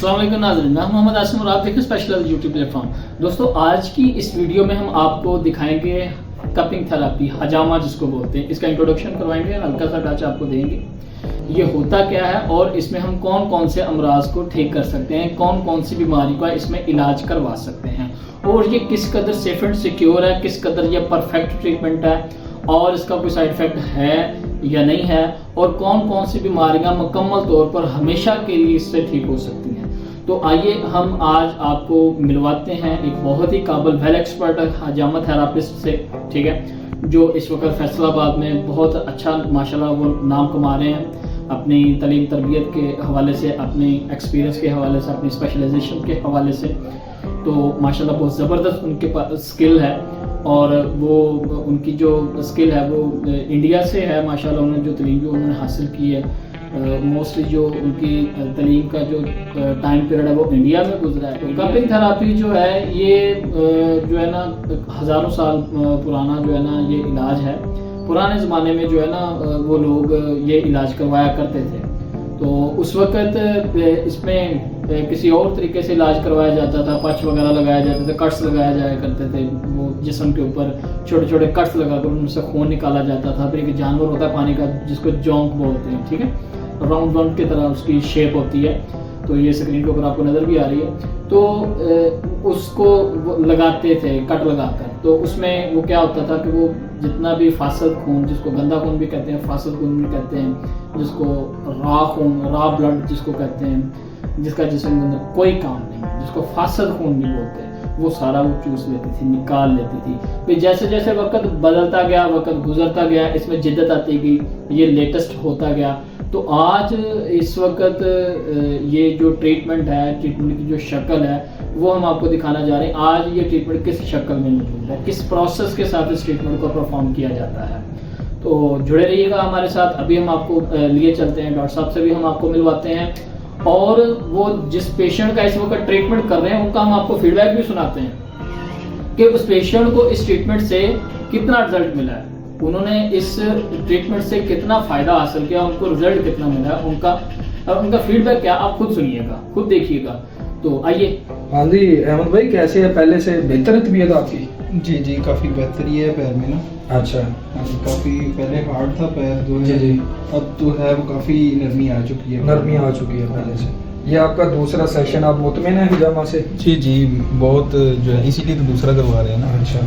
السلام علیکم ناظرین، میں محمد عاصم اور آپ دیکھیں اسپیشل یوٹیوب پلیٹ فارم۔ دوستو آج کی اس ویڈیو میں ہم آپ کو دکھائیں گے کپنگ تھراپی، حجامہ جس کو بولتے ہیں، اس کا انٹروڈکشن کروائیں گے، ہلکا سا ٹچ آپ کو دیں گے یہ ہوتا کیا ہے اور اس میں ہم کون کون سے امراض کو ٹھیک کر سکتے ہیں، کون کون سی بیماری کا اس میں علاج کروا سکتے ہیں، اور یہ کس قدر سیف اینڈ سیکیور ہے، کس قدر یہ پرفیکٹ ٹریٹمنٹ ہے اور اس کا کوئی سائیڈ افیکٹ ہے یا نہیں ہے، اور کون کون سی بیماریاں مکمل طور پر ہمیشہ کے لیے اس سے ٹھیک ہو سکتی ہیں۔ تو آئیے ہم آج آپ کو ملواتے ہیں ایک بہت ہی قابل ویل ایکسپرٹ حجامہ تھراپسٹ سے، ٹھیک ہے، جو اس وقت فیصل آباد میں بہت اچھا ماشاءاللہ وہ نام کما رہے ہیں اپنی تعلیم تربیت کے حوالے سے، اپنی ایکسپیرینس کے حوالے سے، اپنی اسپیشلائزیشن کے حوالے سے۔ تو ماشاءاللہ بہت زبردست ان کے پاس اسکل ہے، اور وہ ان کی جو اسکل ہے وہ انڈیا سے ہے ماشاءاللہ، انہوں نے جو تعلیم جو انہوں نے حاصل کی ہے موسٹلی جو ان کی تعلیم کا جو ٹائم پیریڈ ہے وہ انڈیا میں گزرا ہے۔ کپنگ تھراپی جو ہے یہ جو ہے نا ہزاروں سال پرانا جو ہے نا یہ علاج ہے۔ پرانے زمانے میں جو ہے نا وہ لوگ یہ علاج کروایا کرتے تھے، تو اس وقت اس میں کسی اور طریقے سے علاج کروایا جاتا تھا، پچ وغیرہ لگایا جاتا تھا، کٹس لگایا جایا کرتے تھے، وہ جسم کے اوپر چھوٹے چھوٹے کٹس لگا کر ان سے خون نکالا جاتا تھا۔ پھر ایک جانور ہوتا ہے پانی کا جس کو جونک بولتے ہیں، ٹھیک ہے، راؤنڈ راؤنڈ کی طرح اس کی شیپ ہوتی ہے، تو یہ اسکرین کے اوپر آپ کو نظر بھی آ رہی ہے، تو اس کو لگاتے تھے کٹ لگا کر۔ تو اس میں وہ کیا ہوتا تھا کہ وہ جتنا بھی فاسد خون، جس کو گندا خون بھی کہتے ہیں، فاسد خون بھی کہتے ہیں، جس کو را خون، را بلڈ جس کو کہتے ہیں، جس کا جسم کے اندر کوئی کام نہیں، جس کو فاسد خون بھی بولتے ہیں، وہ سارا وہ چوس لیتی تھی، نکال لیتی تھی۔ پھر جیسے جیسے وقت بدلتا گیا، وقت گزرتا گیا، اس میں جدت آتی گئی، یہ لیٹسٹ ہوتا گیا۔ تو آج اس وقت یہ جو ٹریٹمنٹ ہے، ٹریٹمنٹ کی جو شکل ہے وہ ہم آپ کو دکھانا جا رہے ہیں۔ آج یہ ٹریٹمنٹ کس شکل میں موجود ہے، کس پروسیس کے ساتھ اس ٹریٹمنٹ کو پرفارم کیا جاتا ہے، تو جڑے رہیے گا ہمارے ساتھ۔ ابھی ہم آپ کو لیے چلتے ہیں ڈاکٹر صاحب سے بھی ہم آپ کو ملواتے ہیں، اور وہ جس پیشنٹ کا اس وقت ٹریٹمنٹ کر رہے ہیں ان کا ہم آپ کو فیڈ بیک بھی سناتے ہیں کہ اس پیشنٹ کو اس ٹریٹمنٹ سے کتنا رزلٹ ملا ہے، انہوں نے اس ٹریٹمنٹ سے کتنا فائدہ حاصل کیا، ان کو رزلٹ کتنا ملا، ان کا فیڈ بیک کیا، آپ خود سنیے گا، خود دیکھیے گا۔ تو آئیے۔ ہاں جی احمد بھائی، کیسے ہے؟ پہلے سے بہتر ہے طبیعت آپ کی؟ جی کافی بہتری ہے پیر میں نا۔ اچھا، کافی پہلے ہارڈ تھا پیر جو ہے، جی اب تو ہے وہ کافی نرمی آ چکی ہے، نرمی آ چکی ہے پہلے سے۔ یہ آپ کا دوسرا سیشن، آپ مطمئن ہیں حجامہ سے؟ جی بہت جو ہے، اسی لیے تو دوسرا کروا رہے ہیں نا۔ اچھا،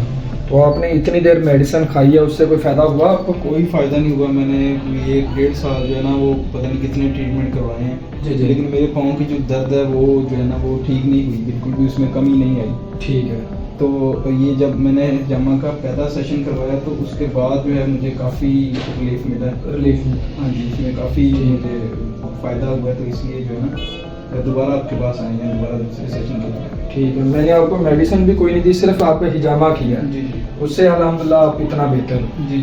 تو آپ نے اتنی دیر میڈیسن کھائی ہے، اس سے کوئی فائدہ ہوا آپ کو؟ کوئی فائدہ نہیں ہوا، میں نے یہ 1.5 سال جو ہے نا وہ پتہ نہیں کتنے ٹریٹمنٹ کروائے ہیں، لیکن میرے پاؤں کی جو درد ہے وہ جو ہے نا وہ ٹھیک نہیں ہوئی، بالکل بھی اس میں کمی نہیں آئی۔ ٹھیک ہے، تو یہ جب میں نے حجامہ کا پہلا سیشن کروایا تو اس کے بعد جو ہے مجھے کافی ریلیف ملا۔ ہاں جی، اس میں کافی مجھے فائدہ ہوا ہے، تو اس لیے جو ہے نا دوبارہ آپ کے پاس آئے ہیں، دوبارہ دوسرے سیشن کے لیے۔ ٹھیک ہے، میں نے آپ کو میڈیسن بھی کوئی نہیں دی، صرف آپ کا حجامہ کیا، جی اس سے الحمدللہ آپ اتنا بہتر ہو۔ جی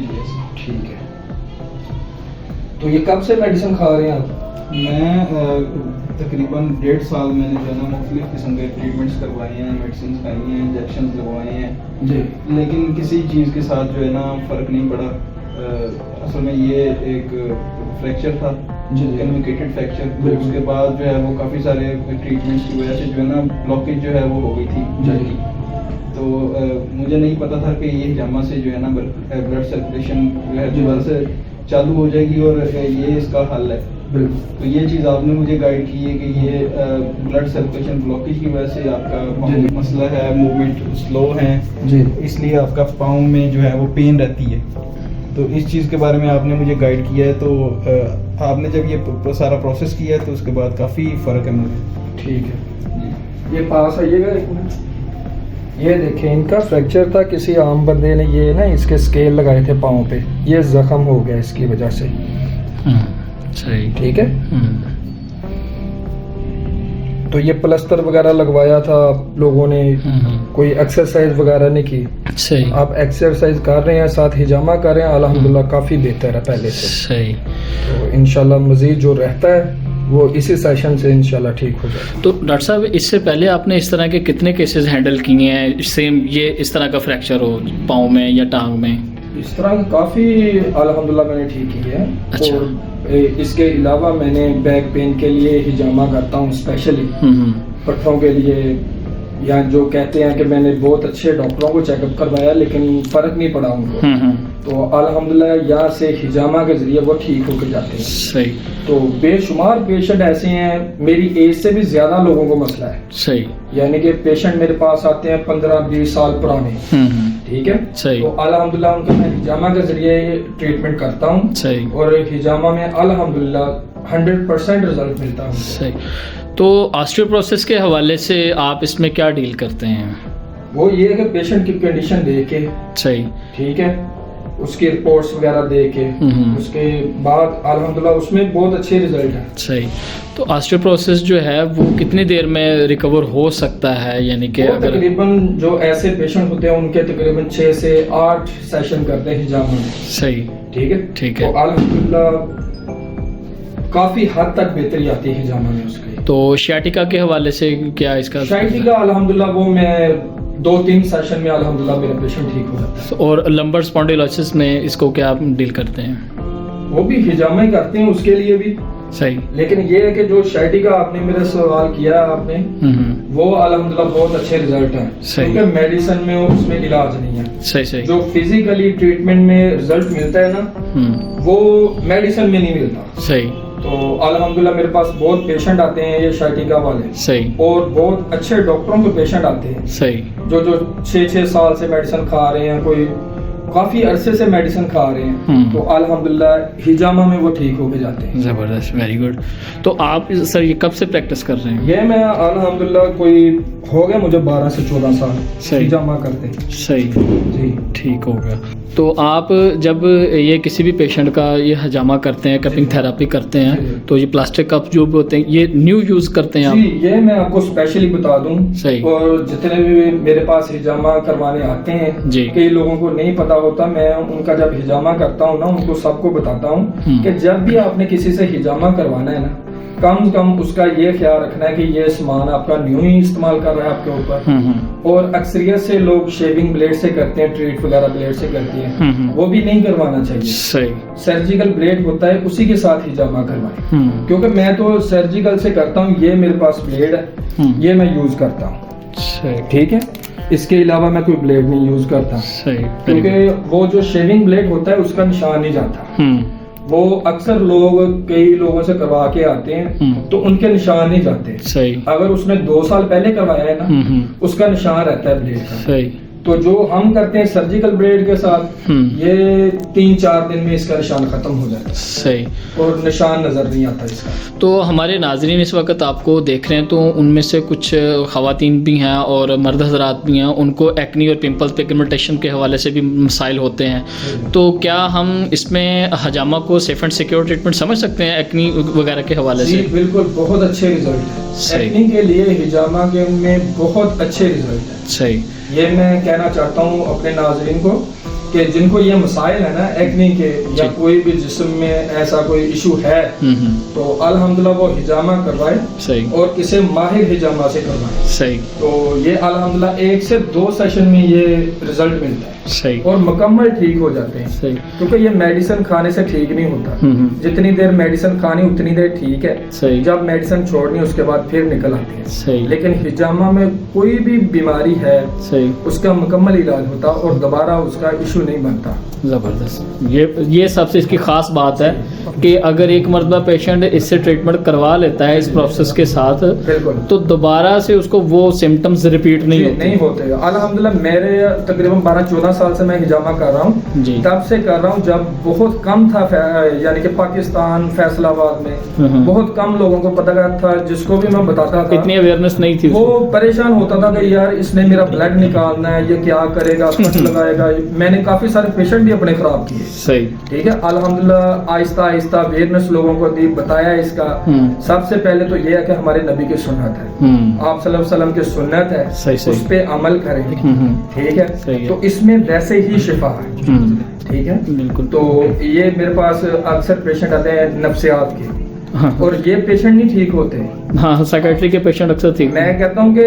ٹھیک ہے، تو یہ کب سے میڈیسن کھا رہے ہیں آپ؟ میں تقریباً 1.5 سال میں نے جو ہے نا مختلف قسم کے ٹریٹمنٹس کروائے ہیں، میڈیسنس کھائی ہیں، انجیکشنز لگوائے ہیں جی، لیکن کسی چیز کے ساتھ جو ہے نا فرق نہیں پڑا۔ اصل میں یہ ایک فریکچر تھا، کمیونیکیٹڈ فریکچر، اس کے بعد جو ہے وہ کافی سارے ٹریٹمنٹس کی وجہ سے جو ہے نا بلاکیج جو ہے وہ ہو گئی تھی جلد کی۔ تو مجھے نہیں پتا تھا کہ یہ حجامہ سے جو ہے نا بلڈ سرکولیشن جو ہے دوبارہ سے چالو ہو جائے گی، اور یہ اس کا حل ہے۔ تو یہ چیز آپ نے مجھے گائیڈ کی ہے کہ یہ بلڈ سرکولیشن بلاکیج کی وجہ سے آپ کا پاؤں مسئلہ ہے، موومنٹ سلو ہے، اس لیے آپ کا پاؤں میں جو ہے وہ پین رہتی ہے۔ تو اس چیز کے بارے میں آپ نے مجھے گائیڈ کیا ہے، تو آپ نے جب یہ سارا پروسیس کیا ہے تو اس کے بعد کافی فرق ہے مجھے۔ ٹھیک ہے، یہ پاس آئیے گا ایک منٹ۔ یہ دیکھیں، ان کا فریکچر تھا، کسی عام بندے نے یہ نا اس کے اسکیل لگائے تھے پاؤں پہ، یہ زخم ہو گیا اس کی وجہ سے۔ صحیح، ٹھیک ہے، تو یہ پلسٹر وغیرہ لگوایا تھا آپ لوگوں نے، کوئی ایکسرسائز وغیرہ نہیں کی؟ صحیح، آپ ایکسرسائز کر رہے ہیں، ساتھ حجامہ کر رہے ہیں، الحمدللہ کافی بہتر ہے پہلے سے۔ صحیح، تو انشاءاللہ مزید جو رہتا ہے وہ اسی سیشن سے انشاءاللہ ٹھیک ہو جائے۔ تو ڈاکٹر صاحب اس سے پہلے آپ نے اس طرح کے کتنے کیسز ہینڈل کیے ہیں، سیم یہ اس طرح کا فریکچر ہو پاؤں میں یا ٹانگ میں؟ اس طرح کی کافی الحمدللہ میں نے ٹھیک کی ہے، اچھا، اور اس کے علاوہ میں نے بیک پین کے لیے ہجامہ کرتا ہوں اسپیشلی پٹھوں کے لیے، یا جو کہتے ہیں کہ میں نے بہت اچھے ڈاکٹروں کو چیک اپ کروایا لیکن فرق نہیں پڑا ان کو، تو الحمدللہ یہاں سے ہجامہ کے ذریعے وہ ٹھیک ہو کے جاتے ہیں. صحیح. تو بے شمار پیشنٹ ایسے ہیں، میری ایج سے بھی زیادہ لوگوں کو مسئلہ ہے. صحیح. یعنی کہ پیشنٹ میرے پاس آتے ہیں 15-20 سال پرانے. ٹھیک ہے. صحیح. تو الحمدللہ ان کا میں ہجامہ کے ذریعے ٹریٹمنٹ کرتا ہوں. صحیح. اور ہجامہ میں الحمدللہ 100% رزلٹ ملتا ہے. صحیح. تو آسٹریوپروسس کے حوالے سے آپ اس میں کیا ڈیل کرتے ہیں؟ وہ یہ ہے کہ پیشنٹ کی کنڈیشن دیکھ کے، صحیح، ٹھیک ہے، اس کی رپورٹس وغیرہ دیکھ کے، اس کے بعد الحمدللہ اس میں بہت اچھے رزلٹ ہیں. صحیح. تو آسٹریوپروسس جو ہے وہ کتنی دیر میں ریکور ہو سکتا ہے؟ یعنی کہ اگر تقریباً جو ایسے پیشنٹ ہوتے ہیں ان کے تقریباً 6 سے 8 سیشن کرتے ہیں ہجامہ میں. صحیح. ٹھیک ہے. ٹھیک ہے. تو الحمدللہ کافی حد تک بہتری آتی ہے ہجامہ میں اس کی. تو شیاٹیکا کے حوالے سے کیا اس کا؟ شیاٹیکا الحمدللہ وہ میں 2-3 سیشن میں الحمدللہ میرا پیشنٹ ٹھیک ہو جاتا ہے. اور لمبر اسپونڈیلوسس میں اس کو کیا ڈیل کرتے ہیں؟ وہ بھی ہجامہ ہی کرتے ہیں اس کے لیے بھی. صحیح. لیکن یہ ہے کہ جو شیاٹیکا آپ نے میرا سوال کیا آپ نے، وہ الحمدللہ بہت اچھے رزلٹ ہیں. کیونکہ میڈیسن میں اس میں علاج نہیں ہے. صحیح. صحیح. جو فزیکلی ٹریٹمنٹ میں رزلٹ ملتا ہے نا، وہ میڈیسن میں نہیں ملتا. صحیح. تو الحمدللہ میرے پاس بہت پیشنٹ آتے ہیں یہ شیاٹیکا والے. صحیح. اور بہت اچھے ڈاکٹروں کے پیشنٹ آتے ہیں. صحیح. جو 6 سال سے میڈیسن کھا رہے ہیں، کوئی کافی عرصے سے میڈیسن کھا رہے ہیں، تو الحمدللہ ہجامہ میں وہ ٹھیک ہو کے جاتے ہیں. زبردست. Very good. تو آپ سر یہ کب سے پریکٹس کر رہے ہیں؟ یہ میں الحمدللہ کوئی ہو گیا مجھے 12 سے 14 سال صحیح ہجامہ کرتے. صحیح. جی ٹھیک ہو گیا. تو آپ جب یہ کسی بھی پیشنٹ کا یہ ہجامہ کرتے ہیں، کپنگ تھراپی کرتے ہیں، تو یہ پلاسٹک کپ جو بھی ہوتے ہیں یہ نیو یوز کرتے ہیں آپ؟ جی یہ میں آپ کو اسپیشلی بتا دوں. صحیح. اور جتنے بھی میرے پاس ہجامہ کروانے آتے ہیں، جی، کئی لوگوں کو نہیں پتا ہوتا، میں ان کا جب ہجامہ کرتا ہوں نا ان کو سب کو بتاتا ہوں کہ جب بھی آپ نے کسی سے ہجامہ کروانا ہے نا، کم از کم اس کا یہ خیال رکھنا ہے کہ یہ سامان آپ کا نیو ہی استعمال کر رہا ہے آپ کے اوپر. اور اکثریت سے لوگ شیونگ بلیڈ سے کرتے ہیں، ٹریٹ وغیرہ بلیڈ سے کرتے ہیں، وہ بھی نہیں کروانا چاہیے. صحیح. سرجیکل بلیڈ ہوتا ہے اسی کے ساتھ ہجامہ کروائیں. کیونکہ میں تو سرجیکل سے کرتا ہوں، یہ میرے پاس بلیڈ ہے، یہ میں یوز کرتا ہوں. ٹھیک ہے. اس کے علاوہ میں کوئی بلیڈ نہیں یوز کرتا. صحیح. کیونکہ وہ جو شیونگ بلیڈ ہوتا ہے اس کا نشان نہیں جاتا. وہ اکثر لوگ کئی لوگوں سے کروا کے آتے ہیں تو ان کے نشان نہیں جاتے. صحیح. اگر اس نے 2 سال پہلے کروایا ہے نا، اس کا نشان رہتا ہے بلیڈ کا. صحیح. تو جو ہم کرتے ہیں سرجیکل بلیڈ کے ساتھ، یہ 3-4 دن میں اس کا نشان ختم ہو جاتا ہے. صحیح. اور نشان نظر نہیں آتا اس کا. تو ہمارے ناظرین اس وقت آپ کو دیکھ رہے ہیں، تو ان میں سے کچھ خواتین بھی ہیں اور مرد حضرات بھی ہیں، ان کو ایکنی اور پمپل پگمنٹیشن کے حوالے سے بھی مسائل ہوتے ہیں. تو کیا ہم اس میں ہجامہ کو سیف اینڈ سیکیور ٹریٹمنٹ سمجھ سکتے ہیں ایکنی وغیرہ کے حوالے سے؟ جی بالکل، بہت اچھے ریزلٹ ہیں ایکنی کے لیے. ہجامہ کے میں بہت اچھے ریزلٹ ہیں. صحیح. یہ میں کہنا چاہتا ہوں اپنے ناظرین کو کہ جن کو یہ مسائل ہے نا ایکنی کے، یا کوئی بھی جسم میں ایسا کوئی ایشو ہے، تو الحمدللہ وہ ہجامہ کروائے. صحیح. اور اسے ماہر ہجامہ سے کروائے. صحیح. تو یہ الحمدللہ 1 سے 2 سیشن میں یہ رزلٹ ملتا ہے. صحیح. اور مکمل ٹھیک ہو جاتے ہیں. صحیح. کیونکہ یہ میڈیسن کھانے سے ٹھیک نہیں ہوتا. جتنی دیر میڈیسن کھانی اتنی دیر ٹھیک ہے. صحیح. جب میڈیسن چھوڑنی اس کے بعد پھر نکل آتی ہے. صحیح. لیکن ہجامہ میں کوئی بھی بیماری ہے، صحیح، اس کا مکمل علاج ہوتا اور دوبارہ اس کا ایشو نہیں بنتا. زبردست. یہ سب سے اس کی خاص بات ہے کہ اگر ایک مرتبہ پیشنٹ اس سے ٹریٹمنٹ کروا لیتا ہے اس پروسیس کے ساتھ، بالکل، تو دوبارہ سے اس کو وہ سمٹمز ریپیٹ نہیں ہوتے. الحمدللہ میرے تقریباً 12-14 سال سے میں ہجامہ کر رہا ہوں. جی. تب سے کر رہا ہوں جب بہت کم تھا، یعنی کہ پاکستان فیصل آباد میں بہت کم لوگوں کو پتہ تھا. جس کو بھی میں بتاتا تھا اتنی اویئرنیس نہیں تھی، وہ پریشان ہوتا تھا کہ یار اس نے میرا بلڈ نکالنا ہے، یہ کیا کرے گا، کٹ لگائے گا. میں نے کافی سارے پیشنٹ بھی اپنے خراب کیے. صحیح. ٹھیک ہے. الحمدللہ آہستہ آہستہ اویئرنیس لوگوں کو دی، بتایا اس کا. سب سے پہلے تو یہ ہے کہ ہمارے نبی کی سنت ہے، آپ صلی اللہ علیہ وسلم کی سنت ہے، اس پہ عمل کریں. ٹھیک ہے. تو اس میں ویسے ہی شفا ہے. ٹھیک ہے. بالکل. تو یہ میرے پاس اکثر پیشنٹ آتے ہیں نفسیات کے، اور یہ پیشنٹ نہیں ٹھیک ہوتے. ہاں، سائیکیٹری کے پیشنٹ اکثر ٹھیک. میں کہتا ہوں کہ